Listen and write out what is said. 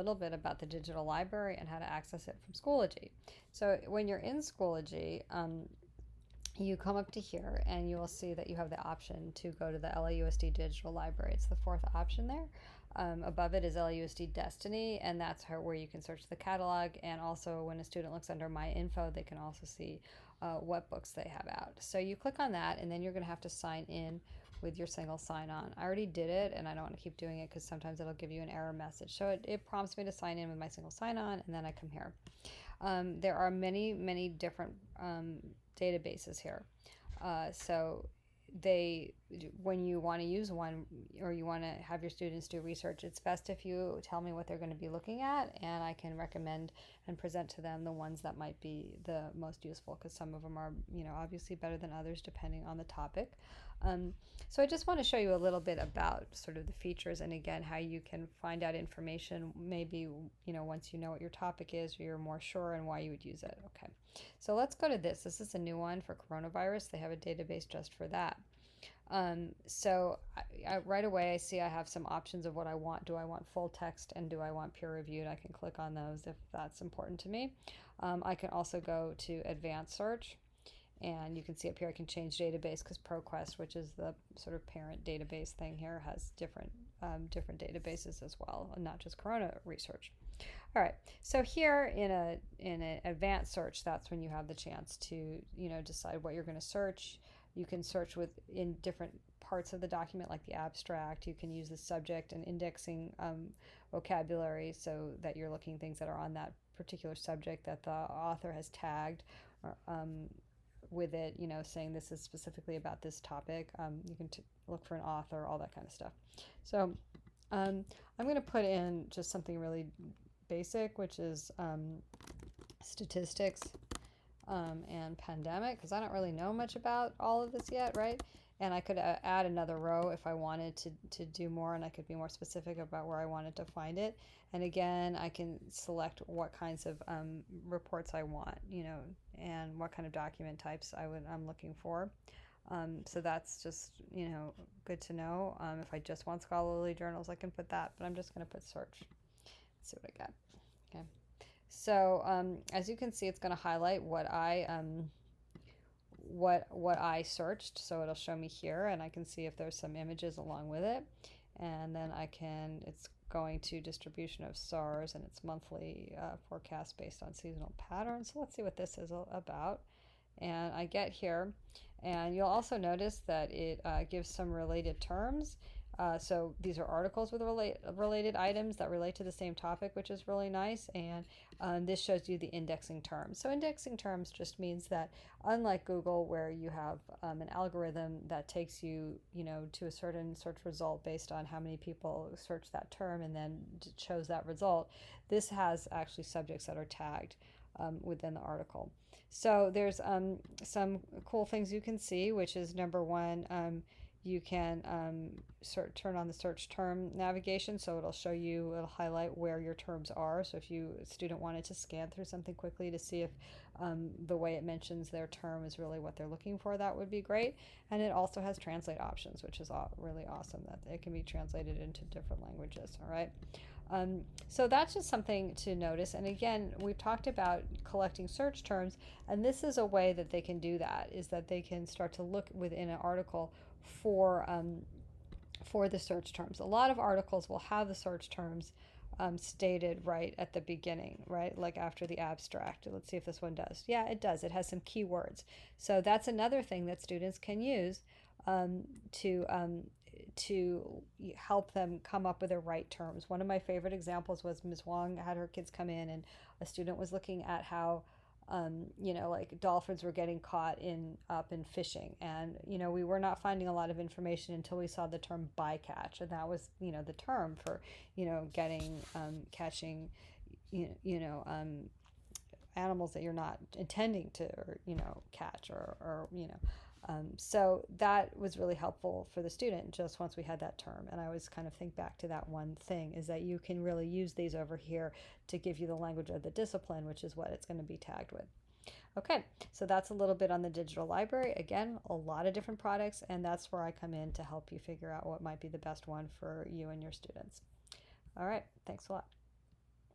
little bit about the digital library and how to access it from Schoology. So when you're in Schoology, you come up to here and you will see that you have the option to go to the LAUSD Digital Library. It's the fourth option there. Above it is LAUSD Destiny, and that's where you can search the catalog. And also, when a student looks under My Info, they can also see what books they have out. So you click on that, and then you're going to have to sign in with your single sign-on. I already did it, and I don't want to keep doing it because sometimes it'll give you an error message. So it prompts me to sign in with my single sign-on, and then I come here. There are many different databases here. So when you want to use one or you want to have your students do research, it's best if you tell me what they're going to be looking at, and I can recommend and present to them the ones that might be the most useful, because some of them are, obviously better than others depending on the topic. So I just want to show you a little bit about sort of the features, and again, how you can find out information maybe, once you know what your topic is, or you're more sure, and why you would use it. Okay, so let's go to this. This is a new one for coronavirus. They have a database just for that. So right away I see I have some options of what I want. Do I want full text, and do I want peer reviewed? I can click on those if that's important to me. I can also go to advanced search, and you can see up here I can change database, because ProQuest, which is the sort of parent database thing here, has different databases as well, and not just corona research. All right, so here in an advanced search, that's when you have the chance to decide what you're going to search. You can search in different parts of the document, like the abstract. You can use the subject and indexing vocabulary, so that you're looking things that are on that particular subject that the author has tagged with it, saying this is specifically about this topic. You can look for an author, all that kind of stuff. So I'm going to put in just something really basic, which is statistics and pandemic, because I don't really know much about all of this yet, right? And I could add another row if I wanted to do more, and I could be more specific about where I wanted to find it. And again, I can select what kinds of reports I want, and what kind of document types I'm looking for. So that's just, good to know. If I just want scholarly journals, I can put that, but I'm just going to put search. Let's see what I got. Okay. So as you can see, it's going to highlight what I searched. So it'll show me here, and I can see if there's some images along with it. And then it's going to distribution of SARS, and it's monthly forecast based on seasonal patterns. So let's see what this is about. And I get here, and you'll also notice that it gives some related terms. So these are articles with related items that relate to the same topic, which is really nice. And this shows you the indexing terms. So indexing terms just means that, unlike Google, where you have an algorithm that takes you, to a certain search result based on how many people search that term and then shows that result, this has actually subjects that are tagged within the article. So there's some cool things you can see, which is number one, you can turn on the search term navigation, so it'll highlight where your terms are. So if a student wanted to scan through something quickly to see if the way it mentions their term is really what they're looking for, that would be great. And it also has translate options, which is really awesome, that it can be translated into different languages. All right. So that's just something to notice. And again, we've talked about collecting search terms, and this is a way that they can do that, is that they can start to look within an article for the search terms. A lot of articles will have the search terms stated right at the beginning, right? Like after the abstract. Let's see if this one does. Yeah, it does. It has some keywords. So that's another thing that students can use to help them come up with the right terms. One of my favorite examples was Ms. Wong had her kids come in, and a student was looking at how like dolphins were getting caught up in fishing, and we were not finding a lot of information until we saw the term bycatch, and that was the term for catching animals that you're not intending to catch or so that was really helpful for the student just once we had that term. And I always kind of think back to that one thing, is that you can really use these over here to give you the language of the discipline, which is what it's going to be tagged with. Okay, so that's a little bit on the digital library. Again, a lot of different products, and that's where I come in to help you figure out what might be the best one for you and your students. All right, thanks a lot.